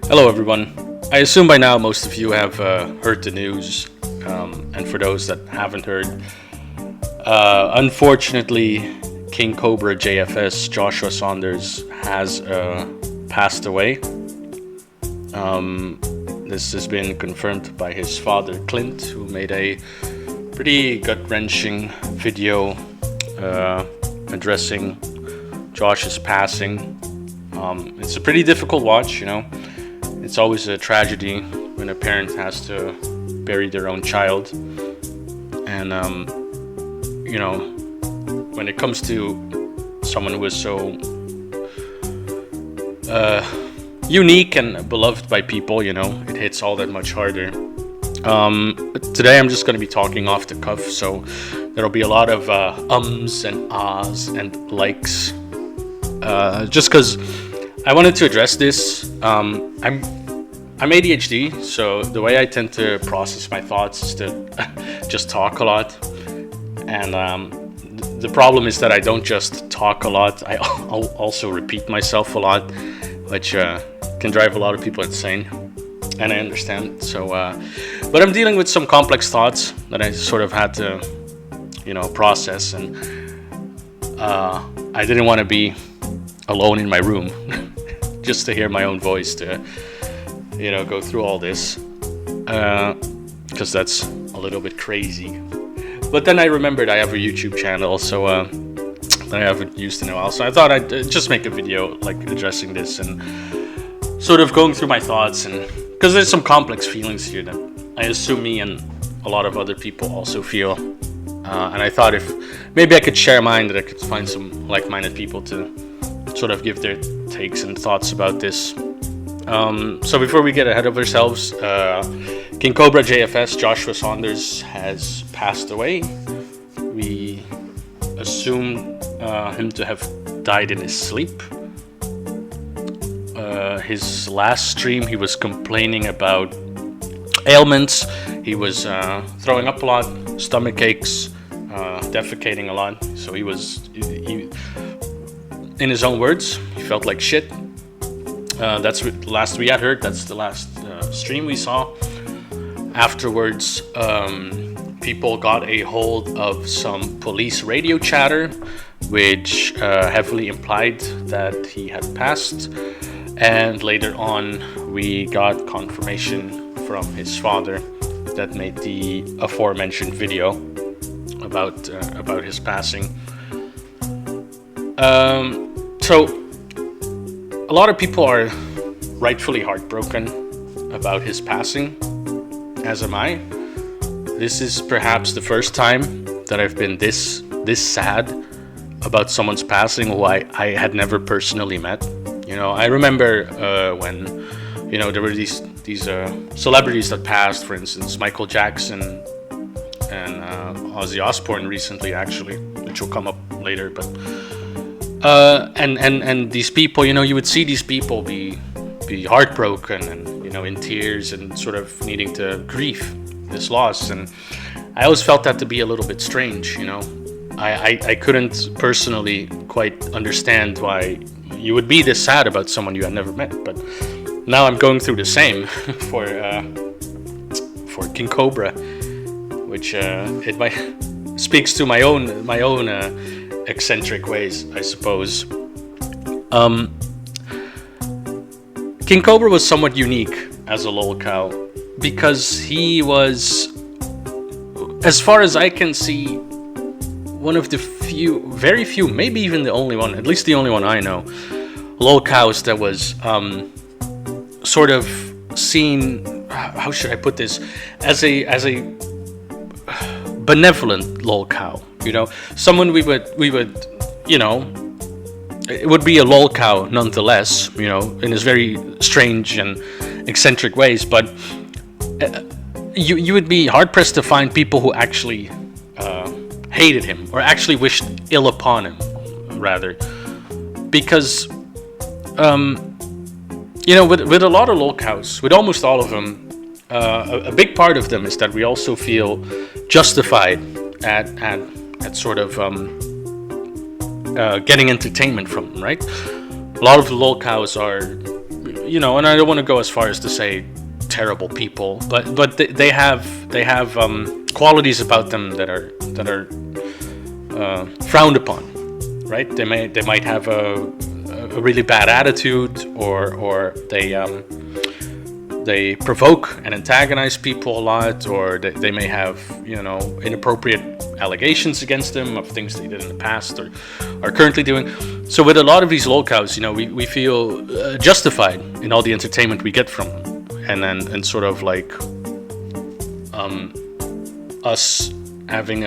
Hello, everyone. I assume by now most of you have heard the news, and for those that haven't heard, unfortunately, KingCobraJFS Joshua Saunders has passed away. This has been confirmed by his father, Clint, who made a pretty gut-wrenching video addressing Josh's passing. It's a pretty difficult watch, It's always a tragedy when a parent has to bury their own child. And, when it comes to someone who is so unique and beloved by people, it hits all that much harder. Today I'm just going to be talking off the cuff, so there'll be a lot of ums and ahs and likes. Just because I wanted to address this. I'm ADHD, so the way I tend to process my thoughts is to just talk a lot. And the problem is that I don't just talk a lot, I'll also repeat myself a lot, which can drive a lot of people insane. And I understand. So, but I'm dealing with some complex thoughts that I sort of had to, process. And I didn't want to be alone in my room just to hear my own voice to go through all this, because that's a little bit crazy. But then I remembered I have a YouTube channel, so that I haven't used in a while, so I thought I'd just make a video like addressing this and sort of going through my thoughts, and because there's some complex feelings here that I assume me and a lot of other people also feel, and I thought if maybe I could share mine, that I could find some like-minded people to sort of give their takes and thoughts about this. So before we get ahead of ourselves, KingCobraJFS Joshua Saunders has passed away. We assume him to have died in his sleep. His last stream, he was complaining about ailments. He was throwing up a lot, stomach aches, defecating a lot. So he in his own words, he felt like shit. That's the last we had heard. That's the last stream we saw. Afterwards, people got a hold of some police radio chatter, which heavily implied that he had passed. And later on, we got confirmation from his father that made the aforementioned video about his passing. So a lot of people are rightfully heartbroken about his passing, as am I. This is perhaps the first time that I've been this sad about someone's passing who I had never personally met. I remember when there were these celebrities that passed, for instance Michael Jackson and Ozzy Osbourne recently, actually, which will come up later. But and these people, you would see these people be heartbroken and in tears and sort of needing to grieve this loss, and I always felt that to be a little bit strange. I couldn't personally quite understand why you would be this sad about someone you had never met, but now I'm going through the same for King Cobra, which it might speaks to my own eccentric ways, I suppose. King Cobra was somewhat unique as a lolcow because he was, as far as I can see, one of the very few, maybe even the only one, at least the only one I know, lolcows that was sort of seen, how should I put this, as a benevolent lolcow. Someone we would it would be a lolcow nonetheless, in his very strange and eccentric ways, but you would be hard pressed to find people who actually hated him or actually wished ill upon him, rather, because with a lot of lolcows, with almost all of them, a big part of them is that we also feel justified at sort of getting entertainment from them, right? A lot of the lolcows are and I don't want to go as far as to say terrible people, but they have qualities about them that are frowned upon, right? They might have a really bad attitude, or they provoke and antagonize people a lot, or they may have inappropriate allegations against them of things they did in the past or are currently doing. So with a lot of these lolcows, we feel justified in all the entertainment we get from them, and sort of like us having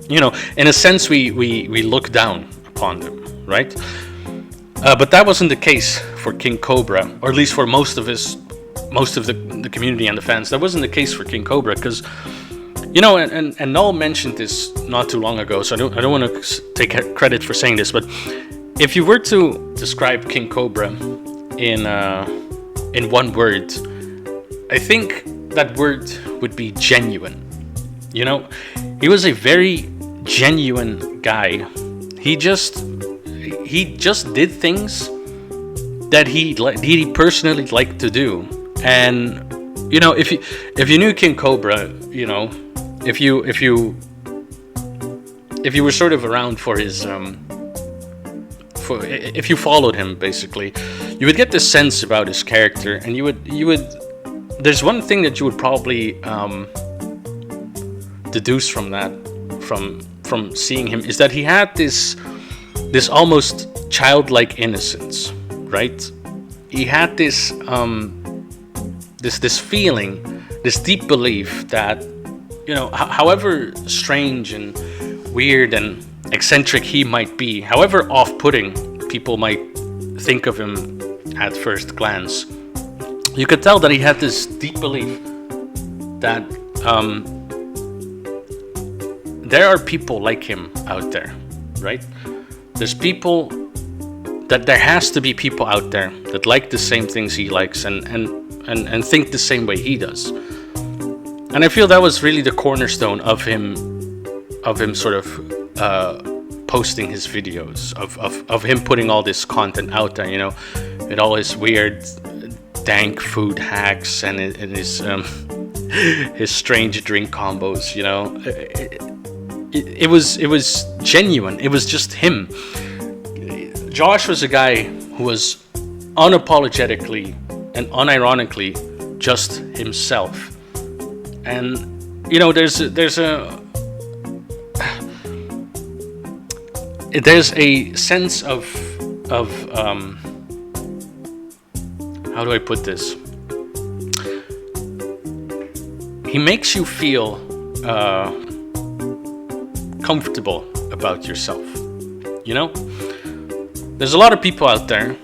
in a sense we look down upon them, right? But that wasn't the case for King Cobra, or at least for most of the community and the fans. That wasn't the case for King Cobra, because and Null mentioned this not too long ago, so I don't want to take credit for saying this, but if you were to describe King Cobra in one word, I think that word would be genuine. He was a very genuine guy. He just did things that he personally liked to do. And if you knew King Cobra, if you were sort of around for his if you followed him, basically, you would get this sense about his character, and you would there's one thing that you would probably deduce from that, from seeing him, is that he had this almost childlike innocence, right? He had this this feeling, this deep belief that however strange and weird and eccentric he might be, however off-putting people might think of him at first glance, you could tell that he had this deep belief that there are people like him out there, right? There's people that there has to be people out there that like the same things he likes and think the same way he does. And I feel that was really the cornerstone of him sort of posting his videos, of him putting all this content out there, with all his weird dank food hacks and his his strange drink combos. It was genuine. It was just him. Josh was a guy who was unapologetically and unironically just himself. And there's a sense of how do I put this? He makes you feel comfortable about yourself. There's a lot of people out there,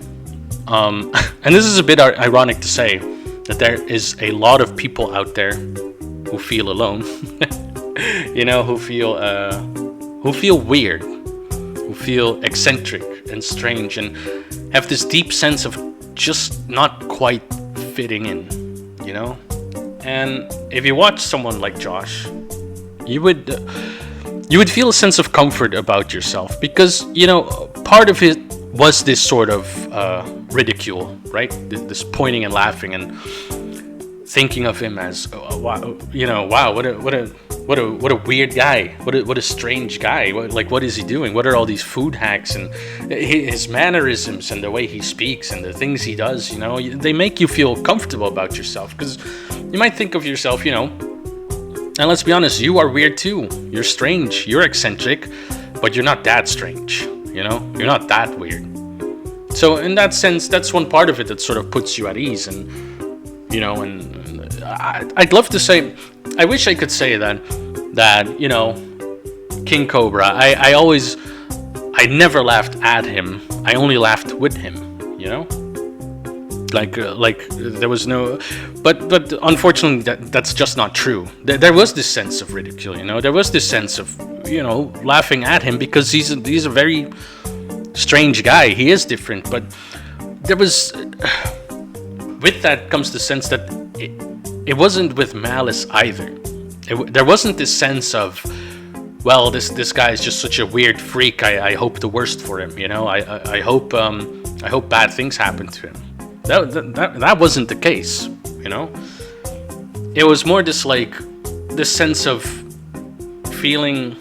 and this is a bit ironic to say, that there is a lot of people out there who feel alone, who feel weird, who feel eccentric and strange, and have this deep sense of just not quite fitting in, And if you watch someone like Josh, you would feel a sense of comfort about yourself, because part of it was this sort of ridicule, right? This pointing and laughing and thinking of him as, wow, what a weird guy, what a strange guy. What is he doing? What are all these food hacks and his mannerisms and the way he speaks and the things he does? They make you feel comfortable about yourself, because you might think of yourself, and let's be honest, you are weird too. You're strange. You're eccentric, but you're not that strange. You're not that weird. So in that sense, that's one part of it that sort of puts you at ease. And I'd love to say, I wish I could say that King Cobra, I never laughed at him. I only laughed with him. Like there was no, but unfortunately that's just not true. There was this sense of ridicule, there was this sense of laughing at him, because he's a very strange guy. He is different, but there was, with that comes the sense that it wasn't with malice either. There wasn't this sense of, well, this guy is just such a weird freak. I hope the worst for him. I hope I hope bad things happen to him. That wasn't the case, you know. It was more this like this sense of feeling.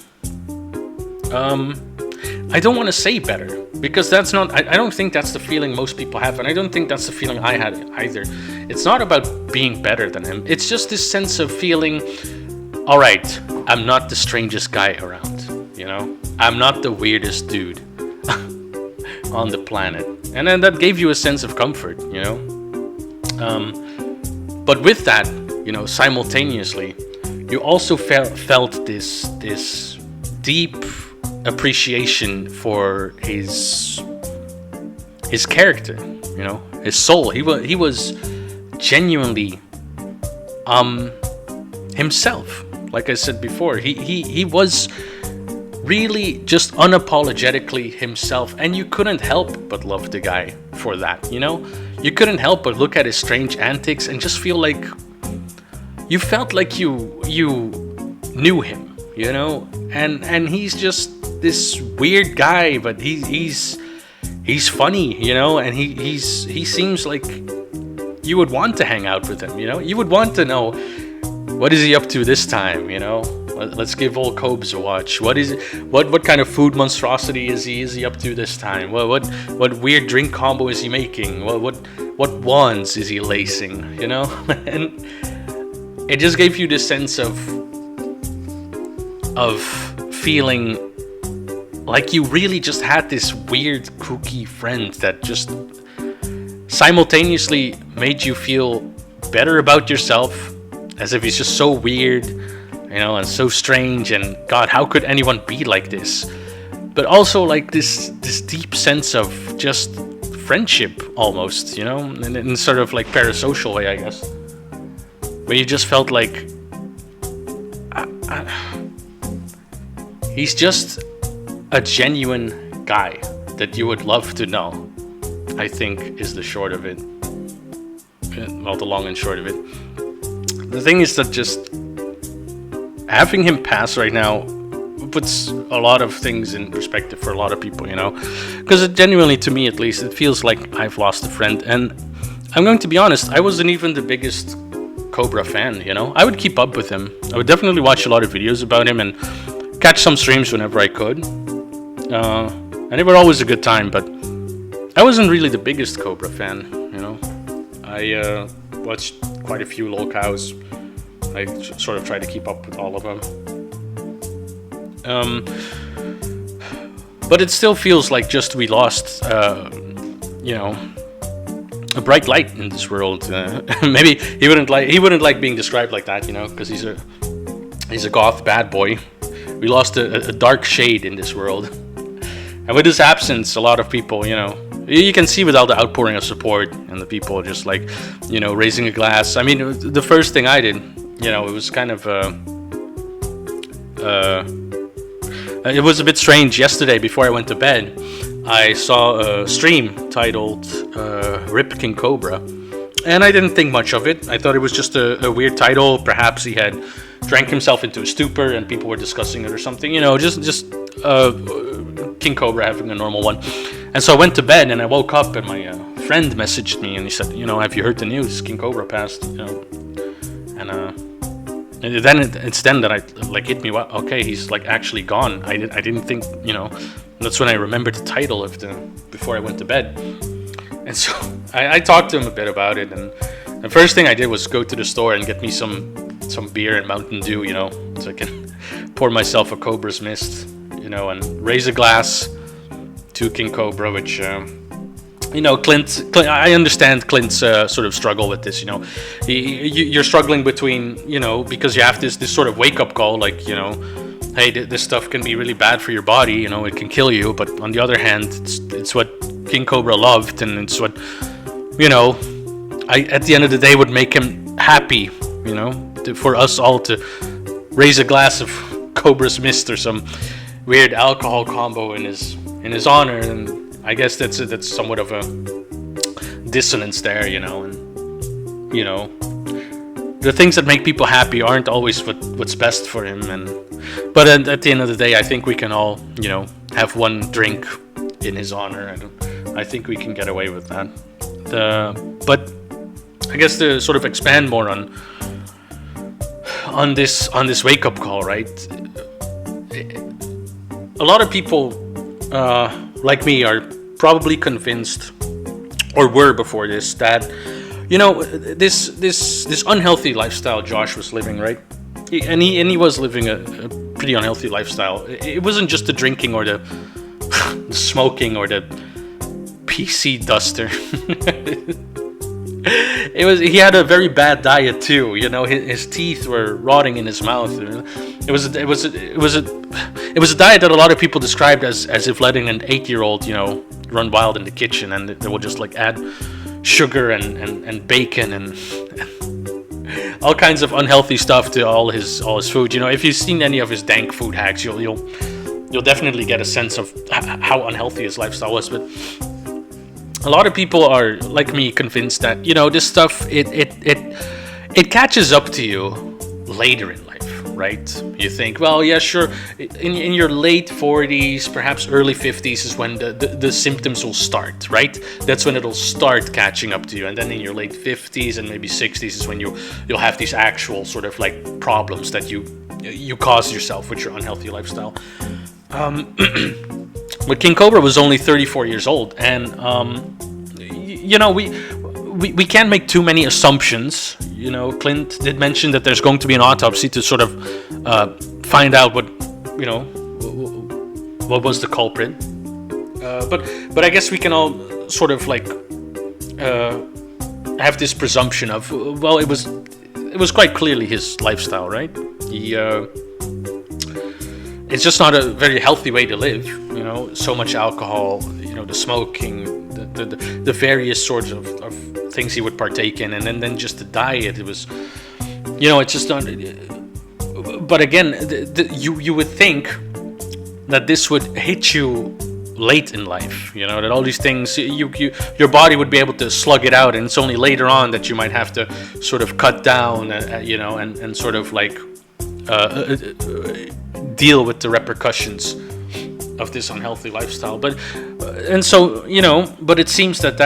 I don't want to say better, because that's not. I don't think that's the feeling most people have, and I don't think that's the feeling I had either. It's not about being better than him. It's just this sense of feeling, all right, I'm not the strangest guy around. You know, I'm not the weirdest dude on the planet, and then that gave you a sense of comfort. You know, but with that, you know, simultaneously, you also felt this deep appreciation for his character, you know, his soul. He was genuinely himself. Like I said before, he was really just unapologetically himself, and you couldn't help but love the guy for that, you know. You couldn't help but look at his strange antics and just feel like you felt like you knew him, you know. And he's just this weird guy, but he's funny, you know, and he seems like you would want to hang out with him, you know. You would want to know, what is he up to this time, you know? Let's give old Cobes a watch. What kind of food monstrosity is he up to this time? What weird drink combo is he making? What wands is he lacing, you know? And it just gave you this sense of feeling like you really just had this weird kooky friend that just simultaneously made you feel better about yourself, as if he's just so weird, you know, and so strange, and God, how could anyone be like this? But also like this deep sense of just friendship almost, you know, in sort of like parasocial way, I guess, where you just felt like he's just a genuine guy that you would love to know, I think, is the short of it. Well, the long and short of it. The thing is that just having him pass right now puts a lot of things in perspective for a lot of people, you know, because genuinely, to me at least, it feels like I've lost a friend. And I'm going to be honest, I wasn't even the biggest Cobra fan, you know. I would keep up with him. I would definitely watch a lot of videos about him and catch some streams whenever I could. And they were always a good time, but I wasn't really the biggest Cobra fan, you know. I watched quite a few lolcows. I sort of tried to keep up with all of them. But it still feels like just we lost, you know, a bright light in this world. Maybe he wouldn't like being described like that, you know, because he's a goth bad boy. We lost a dark shade in this world. And with his absence, a lot of people, you know, you can see with all the outpouring of support and the people just like, you know, raising a glass. I mean, the first thing I did, you know, it was kind of, it was a bit strange. Yesterday, before I went to bed, I saw a stream titled Rip King Cobra. And I didn't think much of it. I thought it was just a weird title. Perhaps he had drank himself into a stupor and people were discussing it or something. You know, just King Cobra having a normal one. And so I went to bed and I woke up and my friend messaged me and he said, you know, have you heard the news? King Cobra passed, you know. And then it's then that I like hit me. Well, okay, he's like actually gone. I didn't think, you know. That's when I remembered the title of before I went to bed. And so I talked to him a bit about it, and the first thing I did was go to the store and get me some beer and Mountain Dew, you know, so I can pour myself a Cobra's Mist, you know, and raise a glass to King Cobra, which, you know, Clint, I understand Clint's sort of struggle with this, you know. You're struggling between, you know, because you have this sort of wake-up call, like, you know, hey, this stuff can be really bad for your body, you know, it can kill you, but on the other hand, it's what King Cobra loved, and it's what, you know, at the end of the day would make him happy, you know, for us all to raise a glass of Cobra's Mist or some weird alcohol combo in his honor. And I guess that's somewhat of a dissonance there, you know. And you know, the things that make people happy aren't always what's best for him. But at the end of the day, I think we can all, you know, have one drink in his honor. I think we can get away with that. But I guess to sort of expand more on this wake up call, right? A lot of people like me are probably convinced, or were before this, that this unhealthy lifestyle Josh was living, right? And he was living a pretty unhealthy lifestyle. It wasn't just the drinking or the smoking or the PC duster. He had a very bad diet too. His teeth were rotting in his mouth. It was a diet that a lot of people described as if letting an 8-year-old run wild in the kitchen, and they would just like add sugar and bacon and all kinds of unhealthy stuff to all his food. If you've seen any of his dank food hacks, you'll definitely get a sense of how unhealthy his lifestyle was. But a lot of people are like me convinced that this stuff it catches up to you later in life, right? You think, well, yeah, sure, in your late 40s, perhaps early 50s is when the symptoms will start, right? That's when it'll start catching up to you. And then in your late 50s and maybe 60s is when you'll have these actual sort of like problems that you cause yourself with your unhealthy lifestyle. But King Cobra was only 34 years old, and we can't make too many assumptions. Clint did mention that there's going to be an autopsy to sort of find out what was the culprit. But I guess we can all sort of like have this presumption of, well, it was quite clearly his lifestyle, right? It's just not a very healthy way to live, so much alcohol, the smoking, the various sorts of things he would partake in, and then just the diet. It was, it's just not. But again, you would think that this would hit you late in life, that all these things, your body would be able to slug it out, and it's only later on that you might have to sort of cut down, and sort of like deal with the repercussions of this unhealthy lifestyle. But it seems that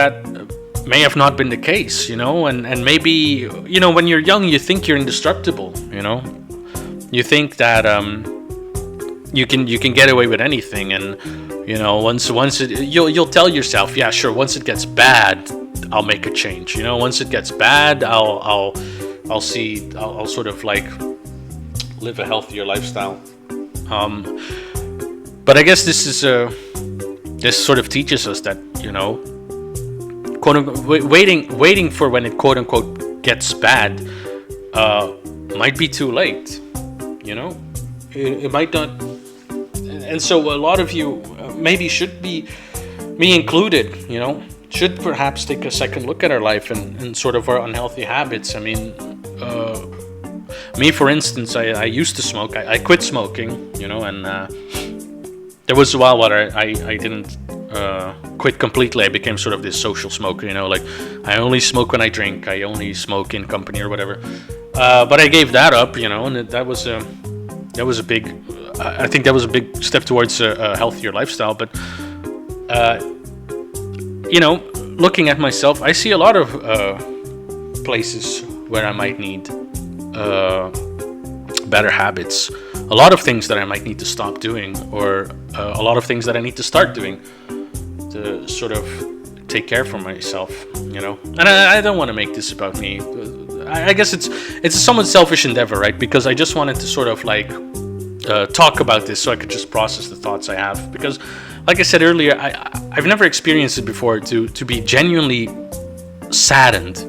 may have not been the case, and maybe, when you're young, you think you're indestructible, you think that you can get away with anything, and once you'll tell yourself, yeah, sure, once it gets bad, I'll make a change. Once it gets bad, I'll sort of like live a healthier lifestyle. But I guess this sort of teaches us that, quote unquote, waiting for when it quote unquote gets bad might be too late. It might not. And so a lot of you maybe should be, me included, should perhaps take a second look at our life and sort of our unhealthy habits. I mean, me, for instance, I used to smoke. I quit smoking, and there was a while where I didn't quit completely. I became sort of this social smoker, like I only smoke when I drink. I only smoke in company or whatever. But I gave that up, and that was a big. I think that was a big step towards a healthier lifestyle. But looking at myself, I see a lot of places where I might need better habits, a lot of things that I might need to stop doing, or a lot of things that I need to start doing to sort of take care for myself, and I don't want to make this about me. I guess it's a somewhat selfish endeavor, right? Because I just wanted to sort of like talk about this so I could just process the thoughts I have, because like I said earlier, I've never experienced it before to be genuinely saddened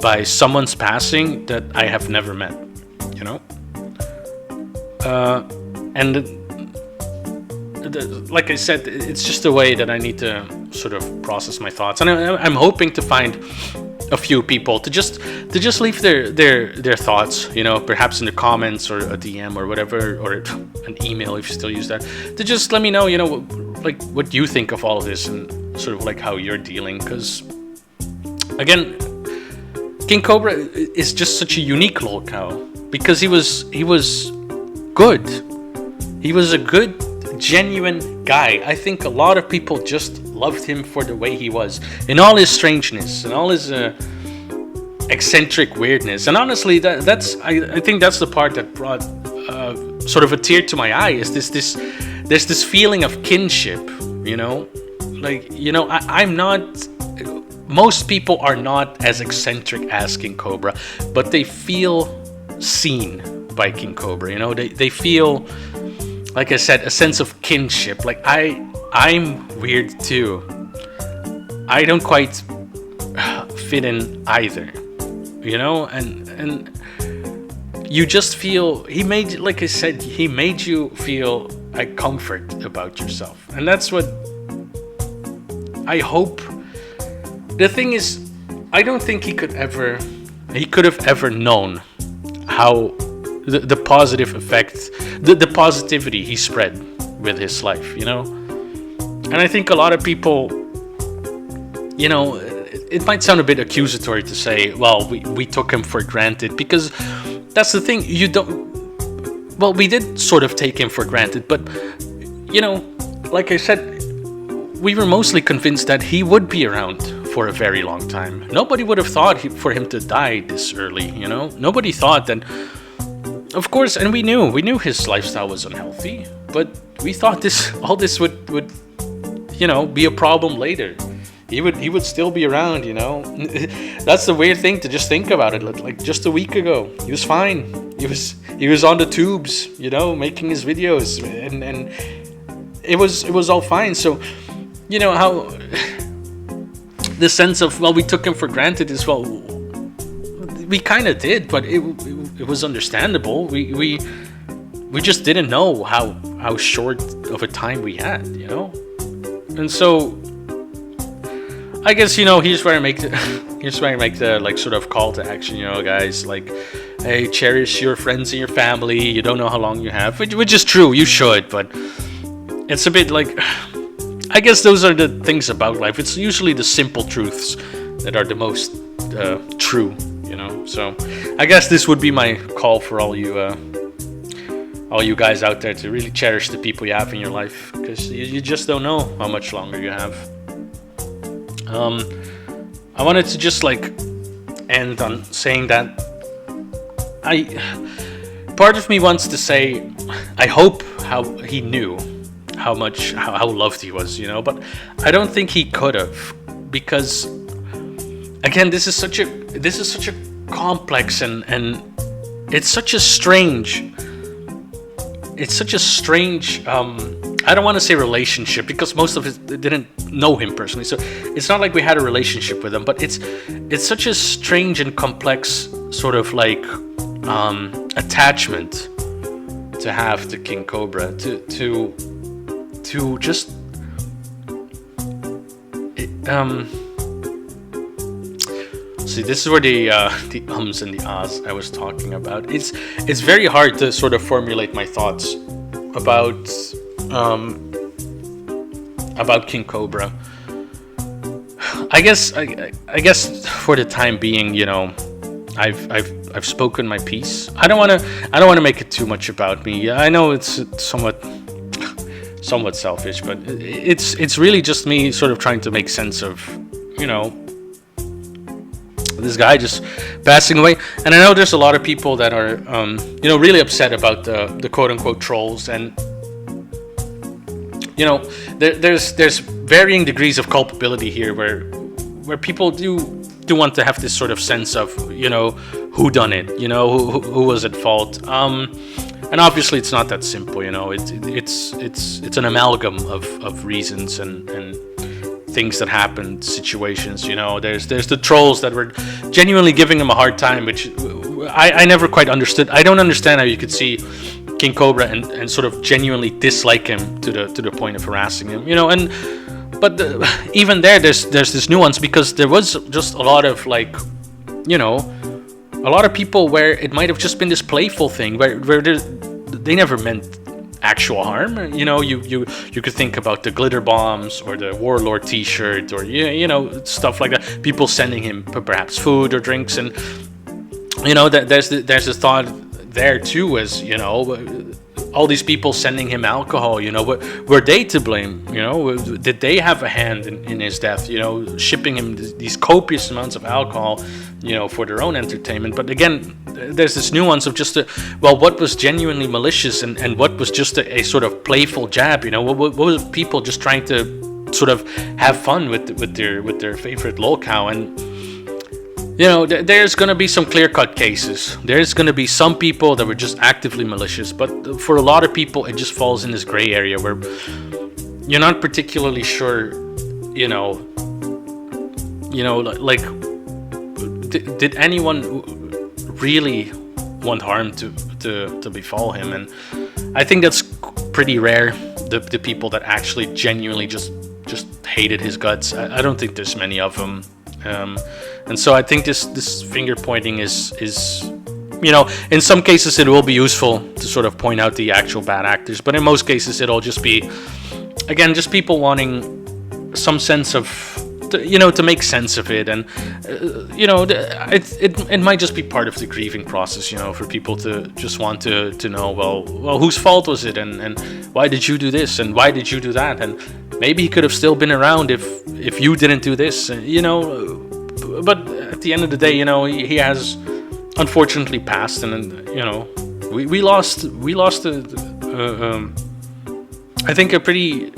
by someone's passing that I have never met, and like I said, it's just a way that I need to sort of process my thoughts, and I'm hoping to find a few people to just leave their thoughts, perhaps in the comments or a DM or whatever, or an email if you still use that, to just let me know, like what you think of all of this and sort of like how you're dealing, because again, King Cobra is just such a unique locale because he was good. He was a good, genuine guy. I think a lot of people just loved him for the way he was, in all his strangeness and all his eccentric weirdness. And honestly, I think that's the part that brought sort of a tear to my eye. Is there's this feeling of kinship, you know, like, you know, I'm not. Most people are not as eccentric as King Cobra, but they feel seen by King Cobra. You know, they feel, like I said, a sense of kinship. Like I'm weird too. I don't quite fit in either, you know, and you just feel he made, like I said, he made you feel a comfort about yourself, and that's what I hope. The thing is, I don't think he could have ever known how the positive effect, the positivity he spread with his life, you know. And I think a lot of people, you know, it might sound a bit accusatory to say, well, we took him for granted, because that's the thing. You don't. Well, we did sort of take him for granted, but, you know, like I said, we were mostly convinced that he would be around for a very long time. Nobody would have thought for him to die this early, you know. Nobody thought that. Of course, and we knew his lifestyle was unhealthy, but we thought all this would you know, be a problem later. He would still be around, you know. That's the weird thing to just think about it. Like just a week ago, he was fine. He was on the tubes, you know, making his videos, and it was all fine. So, you know, how the sense of, well, we took him for granted is, well, we kind of did, but it was understandable. We just didn't know how short of a time we had, you know. And so I guess, you know, here's where I make the like sort of call to action, you know, guys, like, hey, cherish your friends and your family. You don't know how long you have, which is true, you should, but it's a bit like, I guess those are the things about life. It's usually the simple truths that are the most true, you know. So I guess this would be my call for all you guys out there, to really cherish the people you have in your life, because you just don't know how much longer you have. I wanted to just like end on saying that part of me wants to say I hope how he knew how loved he was, you know, but I don't think he could have, because again, this is such a complex and it's such a strange I don't want to say relationship, because most of us didn't know him personally, so it's not like we had a relationship with him, but it's such a strange and complex sort of like attachment to have to King Cobra, to just see, this is where the ums and the ahs I was talking about. It's very hard to sort of formulate my thoughts about King Cobra. I guess for the time being, you know, I've spoken my piece. I don't want to make it too much about me. I know it's somewhat selfish, but it's really just me sort of trying to make sense of, you know, this guy just passing away. And I know there's a lot of people that are you know, really upset about the quote unquote trolls, and you know, there's varying degrees of culpability here, where people do want to have this sort of sense of, you know, who done it, you know, who was at fault, and obviously it's not that simple, you know. It's an amalgam of reasons and things that happened, situations, you know. There's the trolls that were genuinely giving him a hard time, which I never quite understood. I don't understand how you could see King Cobra and sort of genuinely dislike him to the point of harassing him, you know. But even there's this nuance, because there was just a lot of, like, you know, a lot of people where it might have just been this playful thing where they never meant actual harm, you know. You could think about the glitter bombs or the Warlord t-shirt, or you know, stuff like that, people sending him perhaps food or drinks, and you know, that there's the thought there too, as, you know, all these people sending him alcohol, were they to blame? Did they have a hand in his death? Shipping him these copious amounts of alcohol, for their own entertainment. But again, there's this nuance of just what was genuinely malicious and what was just a sort of playful jab. What was people just trying to sort of have fun with their favorite lolcow? And there's going to be some clear-cut cases. There's going to be some people that were just actively malicious, but for a lot of people, it just falls in this gray area where you're not particularly sure, like, did anyone really want harm to befall him? And I think that's pretty rare. The people that actually genuinely just hated his guts. I don't think there's many of them. And so I think this finger pointing is in some cases it will be useful to sort of point out the actual bad actors, but in most cases it'll just be, again, just people wanting some sense of, to make sense of it. And it might just be part of the grieving process, for people to just want to know, well, whose fault was it, and why did you do this, and why did you do that, and maybe he could have still been around if you didn't do this, But at the end of the day, he has unfortunately passed, and we lost I think a pretty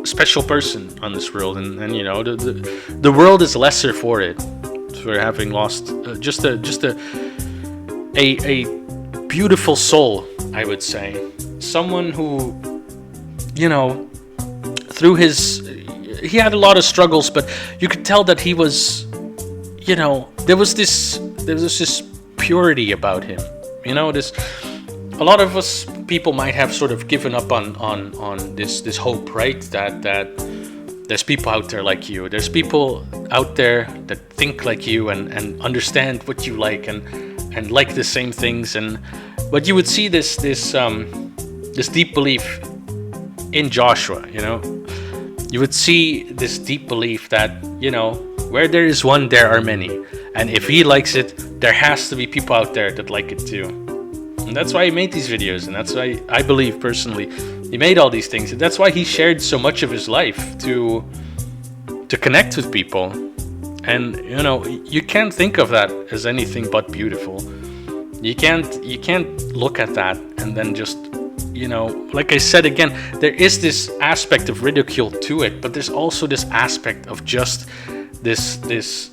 special person on this world, and the world is lesser for it, for having lost just a beautiful soul, I would say, someone who through he had a lot of struggles, but you could tell that he was, there was this purity about him. A lot of us people might have sort of given up on this hope, right? That there's people out there like you. There's people out there that think like you and understand what you like and like the same things. But you would see this deep belief in Joshua. You would see this deep belief that where there is one, there are many. And if he likes it, there has to be people out there that like it too. And that's why he made these videos. And that's why I believe personally he made all these things. And that's why he shared so much of his life to connect with people. And, you can't think of that as anything but beautiful. You can't look at that and then just, like I said again, there is this aspect of ridicule to it, but there's also this aspect of just this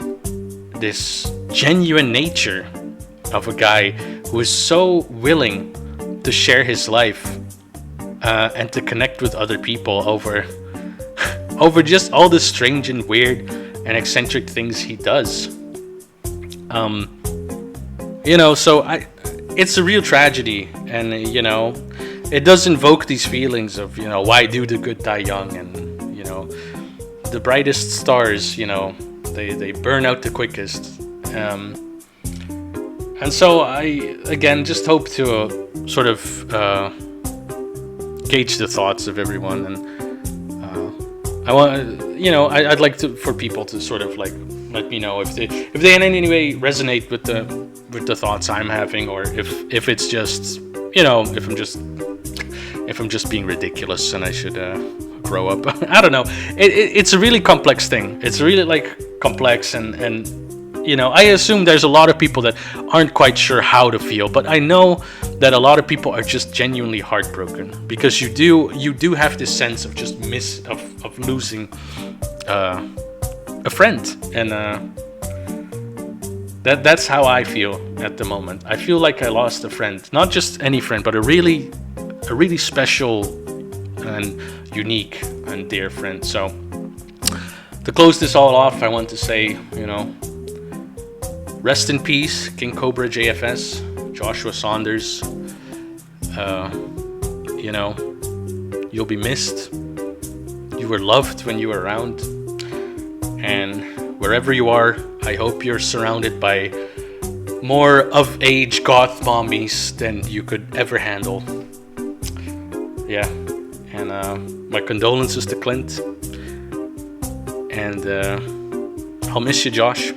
genuine nature of a guy who is so willing to share his life and to connect with other people over just all the strange and weird and eccentric things he does. So it's a real tragedy, and it does invoke these feelings of why do the good die young, and the brightest stars, they burn out the quickest. And so I, again, just hope to sort of gauge the thoughts of everyone. And I want, I'd like for people to sort of like let me know if they in any way resonate with the thoughts I'm having, or if it's just, if I'm just being ridiculous and I should grow up. I don't know. It's a really complex thing. It's really complex, and I assume there's a lot of people that aren't quite sure how to feel, but I know that a lot of people are just genuinely heartbroken, because you do have this sense of just of losing a friend, and that's how I feel at the moment. I feel like I lost a friend, not just any friend, but a really special and unique and dear friend. So to close this all off, I want to say, rest in peace, KingCobraJFS, Joshua Saunders. You'll be missed. You were loved when you were around. And wherever you are, I hope you're surrounded by more of age goth mommies than you could ever handle. Yeah. And my condolences to Clint. And I'll miss you, Josh.